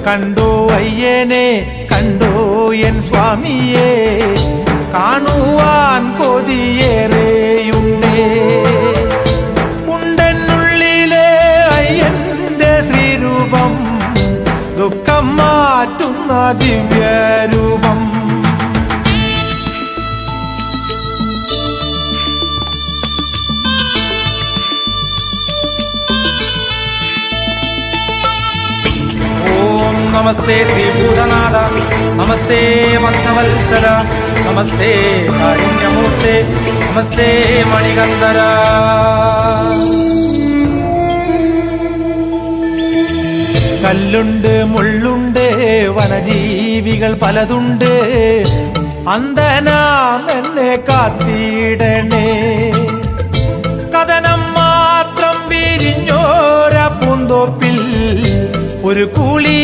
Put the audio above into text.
കണ്ടോ അയ്യനെ കണ്ടോ എൻ സ്വാമിയെ, കാണുവാൻ കൊതിയേറെയുണ്ടേ. ഉണ്ടെന്നുള്ളിലെ അയ്യന്റെ ശ്രീരൂപം, ദുഃഖം മാറ്റുന്ന ദിവ്യരൂപം. നമസ്തേ ശ്രീഭൂതനാഥ, നമസ്തേ ഭക്തവത്സല, നമസ്തേ കാരുണ്യമൂർത്തേ, നമസ്തേ മണികന്ധര. കല്ലുണ്ട് മുള്ളുണ്ട് വനജീവികൾ പലതുണ്ട്, അന്ധനാം എന്നെ കാത്തിടണേ. കഥനം മാത്രം വിരിഞ്ഞോര പൂന്തോപ്പിൽ ഒരു കൂളി